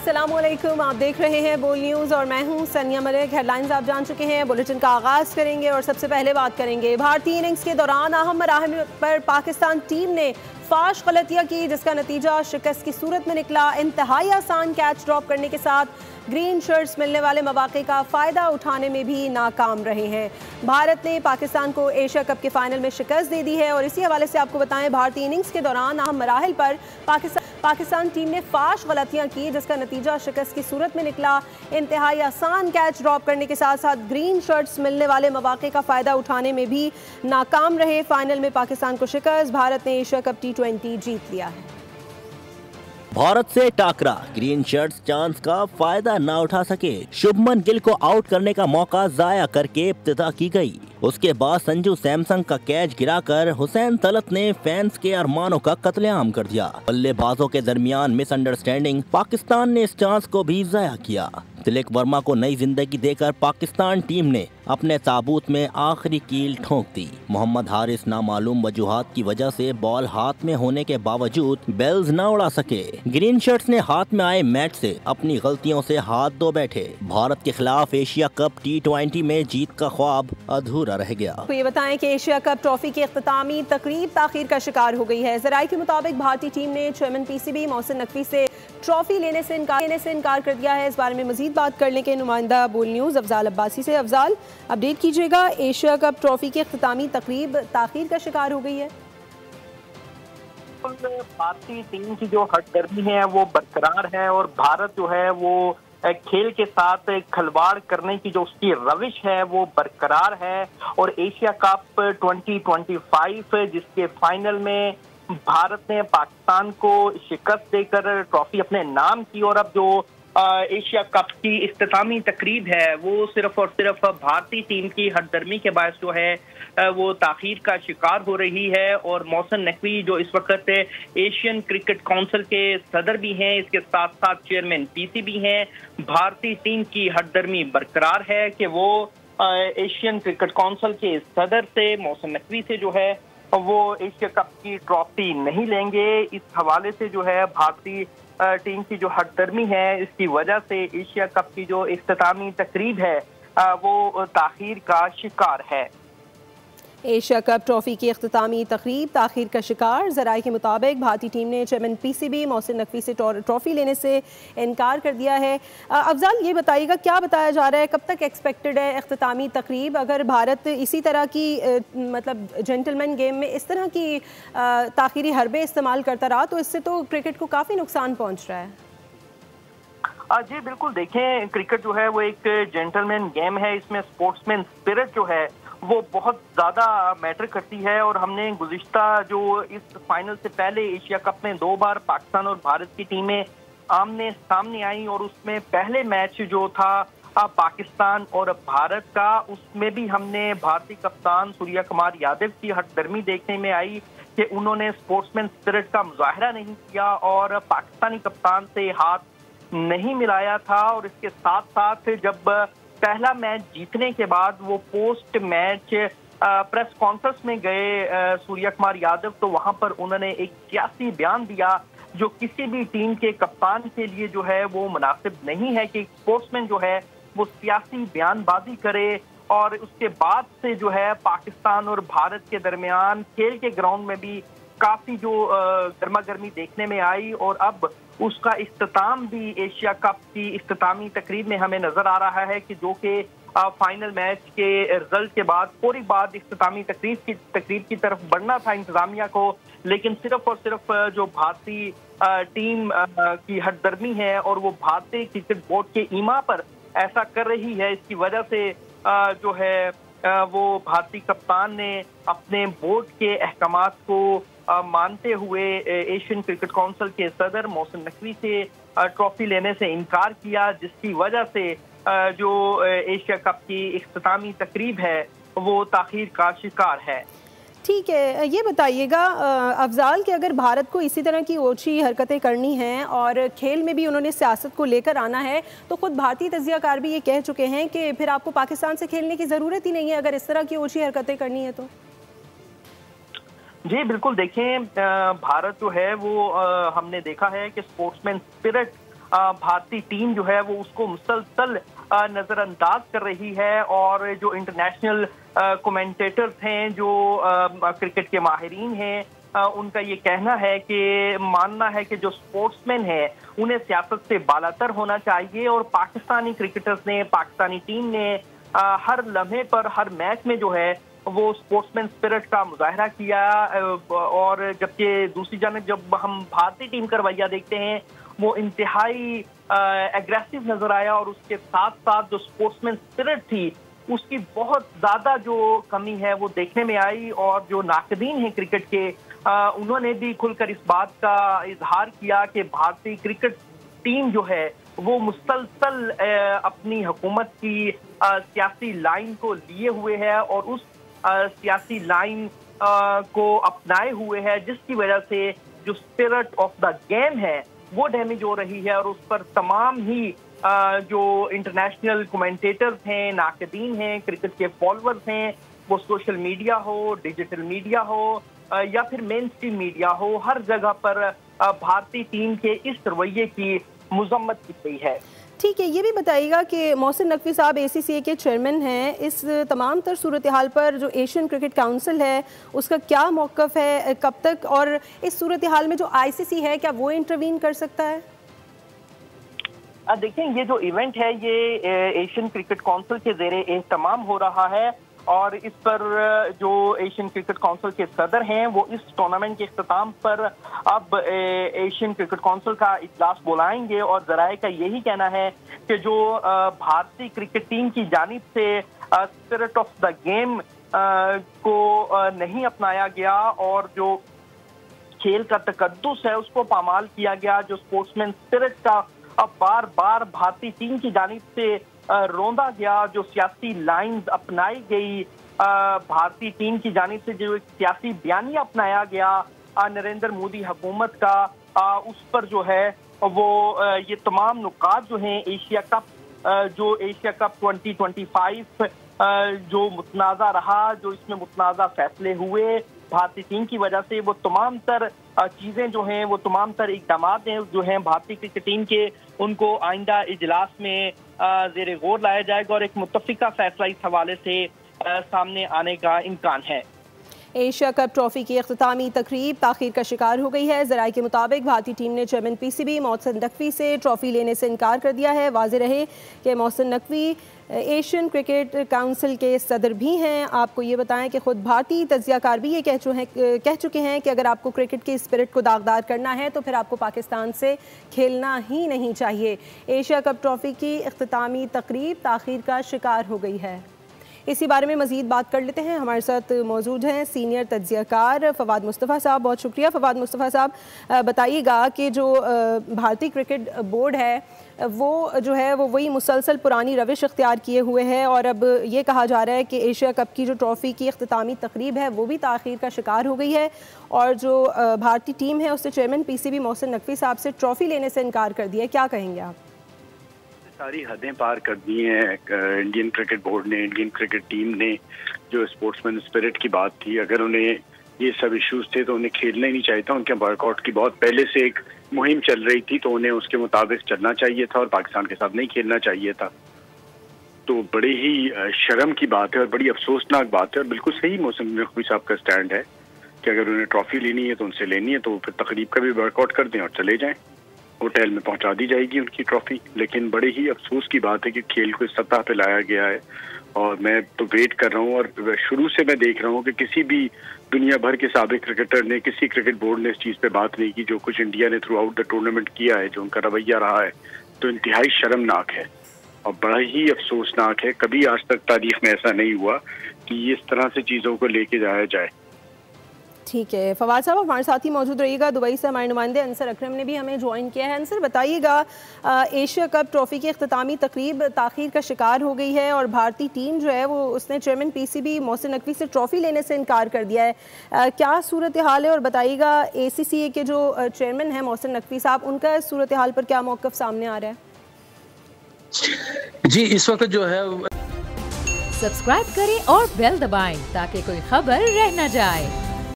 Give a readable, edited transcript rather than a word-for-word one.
अस्सलामुअलैकुम, आप देख रहे हैं बोल न्यूज़ और मैं हूं सनिया मलिक। हेडलाइंस आप जान चुके हैं। बुलेटिन का आगाज़ करेंगे और सबसे पहले बात करेंगे भारतीय इनिंग्स के दौरान अहम मराहल पर पाकिस्तान टीम ने फाश गलतियां की, जिसका नतीजा शिकस्त की सूरत में निकला। इंतहाई आसान कैच ड्रॉप करने के साथ ग्रीन शर्ट्स मिलने वाले मौके का फ़ायदा उठाने में भी नाकाम रहे हैं। भारत ने पाकिस्तान को एशिया कप के फाइनल में शिकस्त दे दी है और इसी हवाले से आपको बताएं, भारतीय इनिंग्स के दौरान अहम मराहल पर पाकिस्तान टीम ने फाश गलतियां की, जिसका नतीजा शिकस्त की सूरत में निकला। इंतहाई आसान कैच ड्रॉप करने के साथ साथ ग्रीन शर्ट्स मिलने वाले मौके का फ़ायदा उठाने में भी नाकाम रहे। फाइनल में पाकिस्तान को शिकस्त, भारत ने एशिया कप T20 जीत लिया है। भारत से टाकरा, ग्रीन शर्ट्स चांस का फायदा ना उठा सके। शुभमन गिल को आउट करने का मौका जाया करके इब्तिदा की गई। उसके बाद संजू सैमसन का कैच गिराकर हुसैन तलत ने फैंस के अरमानों का कत्लेआम कर दिया। बल्लेबाजों के दरमियान मिसअंडरस्टैंडिंग, पाकिस्तान ने इस चांस को भी जाया किया। तिलक वर्मा को नई जिंदगी देकर पाकिस्तान टीम ने अपने ताबूत में आखिरी कील ठोंक दी। मोहम्मद हारिस नामालूम वजूहात की वजह से बॉल हाथ में होने के बावजूद बेल्स न उड़ा सके। ग्रीन शर्ट्स ने हाथ में आए मैच से अपनी गलतियों से हाथ धो बैठे। भारत के खिलाफ एशिया कप T20 में जीत का ख्वाब अधूरा रह गया। तो ये बताएं कि एशिया कप ट्रॉफी की इख्तितामी तकरीब ताखीर का शिकार हो गई है। जराये के मुताबिक भारतीय टीम ने चेयरमैन PCB मोहसिन नकवी से ट्रॉफी लेने से इनकार कर दिया है। इस बारे में मजीद बात कर लेंगे नुमाइंदा बोल न्यूज़ अफजाल अब्बासी से। अफजाल, अपडेट कीजिएगा, एशिया कप ट्रॉफी की इख्तितामी तकरीब ताखीर का शिकार हो गई है। भारतीय टीम की जो हटदर्मी है वो बरकरार है और भारत जो है वो खेल के साथ खिलवाड़ करने की जो उसकी रविश है वो बरकरार है। और एशिया कप 2025 जिसके फाइनल में भारत ने पाकिस्तान को शिकस्त देकर ट्रॉफी अपने नाम की, और अब जो एशिया कप की इख्तितामी तकरीब है वो सिर्फ और सिर्फ भारतीय टीम की हटदर्मी के बायस जो है वो ताखीर का शिकार हो रही है। और मोहसिन नकवी जो इस वक्त एशियन क्रिकेट काउंसिल के सदर भी हैं, इसके साथ साथ चेयरमैन PCB हैं, भारतीय टीम की हटदर्मी बरकरार है कि वो एशियन क्रिकेट काउंसिल के सदर से मोहसिन नकवी से जो है वो एशिया कप की ट्रॉफी नहीं लेंगे। इस हवाले से जो है भारतीय टीम की जो हटदर्मी है इसकी वजह से एशिया कप की जो इख्तितामी तकरीब है वो ताखीर का शिकार है। एशिया कप ट्रॉफी की इख्तितामी तकरीब ताखीर का शिकार। ज़राए के मुताबिक भारतीय टीम ने चेयरमैन PCB मोहसिन नकवी से ट्रॉफी लेने से इनकार कर दिया है। अफजाल, ये बताइएगा क्या बताया जा रहा है, कब तक एक्सपेक्टेड है इख्तितामी तकरीब? अगर भारत इसी तरह की मतलब जेंटलमैन गेम में इस तरह की ताखीरी हरबे इस्तेमाल करता रहा तो इससे तो क्रिकेट को काफ़ी नुकसान पहुँच रहा है। जी बिल्कुल, देखें क्रिकेट जो है वो एक जेंटलमैन गेम है, इसमें स्पोर्ट्समैन स्पिरिट जो है वो बहुत ज़्यादा मैटर करती है। और हमने गुज़िश्ता जो इस फाइनल से पहले एशिया कप में 2 बार पाकिस्तान और भारत की टीमें आमने सामने आई और उसमें पहले मैच जो था पाकिस्तान और भारत का, उसमें भी हमने भारतीय कप्तान सूर्या कुमार यादव की हटदर्मी देखने में आई कि उन्होंने स्पोर्ट्समैन स्पिरिट का मुजाहरा नहीं किया और पाकिस्तानी कप्तान से हाथ नहीं मिलाया था। और इसके साथ साथ जब पहला मैच जीतने के बाद वो पोस्ट मैच प्रेस कॉन्फ्रेंस में गए सूर्या कुमार यादव, तो वहां पर उन्होंने एक सियासी बयान दिया जो किसी भी टीम के कप्तान के लिए जो है वो मुनासिब नहीं है कि स्पोर्ट्समैन जो है वो सियासी बयानबाजी करे। और उसके बाद से जो है पाकिस्तान और भारत के दरमियान खेल के ग्राउंड में भी काफी जो गर्मा गर्मी देखने में आई और अब उसका इख्तिताम भी एशिया कप की इख्तितामी तकरीब में हमें नजर आ रहा है कि जो कि फाइनल मैच के रिजल्ट के बाद पूरी बात इख्तितामी तकरीब की तरफ बढ़ना था इंतजामिया को, लेकिन सिर्फ और सिर्फ जो भारतीय टीम की हटदर्मी है और वो भारतीय क्रिकेट बोर्ड के ईमा पर ऐसा कर रही है, इसकी वजह से जो है वो भारतीय कप्तान ने अपने बोर्ड के अहकामात को मानते हुए एशियन क्रिकेट काउंसिल के सदर मोहसिन नकवी से ट्रॉफी लेने से इनकार किया, जिसकी वजह से जो एशिया कप की इख्तितामी तकरीब है वो ताखीर का शिकार है। ठीक है, ये बताइएगा अफजाल कि अगर भारत को इसी तरह की ओछी हरकतें करनी हैं और खेल में भी उन्होंने सियासत को लेकर आना है, तो खुद भारतीय तजियाकार भी ये कह चुके हैं कि फिर आपको पाकिस्तान से खेलने की ज़रूरत ही नहीं है अगर इस तरह की ओछी हरकतें करनी है तो। जी बिल्कुल, देखें भारत जो है वो हमने देखा है कि स्पोर्ट्समैन स्पिरिट भारतीय टीम जो है वो उसको मुसलसल नजरअंदाज कर रही है। और जो इंटरनेशनल कमेंटेटर्स हैं, जो क्रिकेट के माहिरीन हैं, उनका ये कहना है कि मानना है कि जो स्पोर्ट्समैन है उन्हें सियासत से बालातर होना चाहिए। और पाकिस्तानी क्रिकेटर्स ने, पाकिस्तानी टीम ने हर लम्हे पर, हर मैच में जो है वो स्पोर्ट्समैन स्पिरिट का मुजाहरा किया। और जबकि दूसरी जानब जब हम भारतीय टीम का रवैया देखते हैं वो इंतहाई एग्रेसिव नजर आया। और उसके साथ साथ जो स्पोर्ट्समैन स्पिरिट थी उसकी बहुत ज्यादा जो कमी है वो देखने में आई। और जो नाक़दीन हैं क्रिकेट के, उन्होंने भी खुलकर इस बात का इजहार किया कि भारतीय क्रिकेट टीम जो है वो मुसलसल अपनी हुकूमत की सियासी लाइन को लिए हुए है और उस सियासी लाइन को अपनाए हुए है, जिसकी वजह से जो स्पिरिट ऑफ द गेम है वो डैमेज हो रही है। और उस पर तमाम ही जो इंटरनेशनल कमेंटेटर्स हैं, नाक़दीन हैं, क्रिकेट के फॉलोअर्स हैं, वो सोशल मीडिया हो, डिजिटल मीडिया हो या फिर मेन स्ट्रीम मीडिया हो, हर जगह पर भारतीय टीम के इस रवैये की मुज़म्मत की गई है। ठीक है, ये भी बताइएगा कि मोहसिन नकवी साहब ACCA के चेयरमैन हैं, इस तमाम तर सूरत हाल पर जो एशियन क्रिकेट काउंसिल है उसका क्या मौक़िफ़ है, कब तक, और इस सूरत हाल में जो ICC है क्या वो इंटरवीन कर सकता है? देखिए, ये जो इवेंट है ये एशियन क्रिकेट काउंसिल के ज़ेरे एहतमाम हो रहा है। और इस पर जो एशियन क्रिकेट काउंसिल के सदर हैं वो इस टूर्नामेंट के इख्तिताम पर अब एशियन क्रिकेट काउंसिल का इजलास बुलाएंगे। और ज़राए का यही कहना है कि जो भारतीय क्रिकेट टीम की जानिब से स्पिरिट ऑफ द गेम को नहीं अपनाया गया और जो खेल का तकद्दुस है उसको पामाल किया गया, जो स्पोर्ट्समैन स्पिरिट का अब बार बार भारतीय टीम की जानिब से रोंदा गया, जो सियासी लाइंस अपनाई गई भारतीय टीम की जानिब से, जो एक सियासी बयानिया अपनाया गया नरेंद्र मोदी हुकूमत का, उस पर जो है वो ये तमाम नुकात जो हैं एशिया कप 2025 जो मुतनाज़ा रहा, जो इसमें मुतनाज़ा फैसले हुए भारतीय टीम की वजह से, वो तमाम तर चीज़ें जो हैं, वो तमाम तर इक़दामात जो हैं भारतीय क्रिकेट टीम के, उनको आइंदा इजलास में ज़ेरे गौर लाया जाएगा और एक मुत्तफ़िका फैसला इस हवाले से सामने आने का इम्कान है। एशिया कप ट्रॉफी की अख्तामी तकरीब ताख़ीर का शिकार हो गई है। ज़राए के मुताबिक भारतीय टीम ने चेयरमैन PCB मोहसिन नकवी से ट्रॉफी लेने से इनकार कर दिया है। वाज़ेह रहे कि Mohsin Naqvi Asian cricket council के सदर भी हैं। आपको ये बताएं कि ख़ुद भारतीय तज्ज़ियाकार भी ये कह चुके हैं कि अगर आपको क्रिकेट की स्पिरिट को दागदार करना है तो फिर आपको पाकिस्तान से खेलना ही नहीं चाहिए। एशिया कप ट्रॉफी की अख्तामी तकरीब ताख़ीर का शिकार हो गई है। इसी बारे में मज़ीद बात कर लेते हैं। हमारे साथ मौजूद हैं सीनियर तज्ज़ियाकार फ़वाद मुस्तफ़ा साहब। बहुत शुक्रिया फ़वाद मुस्तफ़ा साहब। बताइएगा कि जो भारतीय क्रिकेट बोर्ड है वो जो है वो वही मुसलसल पुरानी रविश इख्तियार किए हुए है और अब ये कहा जा रहा है कि एशिया कप की जो ट्रॉफ़ी की अख्तामी तकरीब है वो भी ताख़ीर का शिकार हो गई है और जो भारतीय टीम है उससे चेयरमैन PCB मोहसिन नकवी साहब से ट्रॉफ़ी लेने से इनकार कर दिया है। क्या कहेंगे आप? सारी हदें पार कर दी हैं इंडियन क्रिकेट बोर्ड ने, इंडियन क्रिकेट टीम ने। जो स्पोर्ट्समैन स्पिरिट की बात थी, अगर उन्हें ये सब इश्यूज थे तो उन्हें खेलना ही नहीं चाहिए था। उनके बॉयकॉट की बहुत पहले से एक मुहिम चल रही थी तो उन्हें उसके मुताबिक चलना चाहिए था और पाकिस्तान के साथ नहीं खेलना चाहिए था। तो बड़ी ही शर्म की बात है और बड़ी अफसोसनाक बात है और बिल्कुल सही मोहसिन नकवी साहब का स्टैंड है कि अगर उन्हें ट्रॉफी लेनी है तो उनसे लेनी है तो फिर तकरीब का भी बॉयकॉट कर दें और चले जाएं, होटल में पहुंचा दी जाएगी उनकी ट्रॉफी। लेकिन बड़े ही अफसोस की बात है कि खेल को इस सतह पे लाया गया है और मैं तो वेट कर रहा हूँ और शुरू से मैं देख रहा हूँ कि किसी भी दुनिया भर के साबिक क्रिकेटर ने, किसी क्रिकेट बोर्ड ने इस चीज़ पे बात नहीं की। जो कुछ इंडिया ने थ्रू आउट द टूर्नामेंट किया है, जो उनका रवैया रहा है, तो इंतहाई शर्मनाक है और बड़ा ही अफसोसनाक है। कभी आज तक तारीख में ऐसा नहीं हुआ कि इस तरह से चीज़ों को लेके जाया जाए। ठीक है फवाद साहब, हमारे साथ ही मौजूद रहिएगा। दुबई से हमारे नुमाइंदे अंसर अकरम ने भी हमें ज्वाइन किया है। अंसर, बताइएगा एशिया कप ट्रॉफी की अख्तामी तकरीब ताख़ीर का शिकार हो गई है और भारतीय टीम जो है वो उसने चेयरमैन PCB मोहसिन नकवी से ट्रॉफी लेने से इनकार कर दिया है। क्या सूरत हाल है और बताइएगा ACCA के जो चेयरमैन हैं मोहसिन नकवी साहब, उनका सूरत हाल पर क्या मौक़िफ़ सामने आ रहा है? जी, इस वक्त जो है सब्सक्राइब करें और बेल दबाएं ताकि कोई खबर रह न जाए।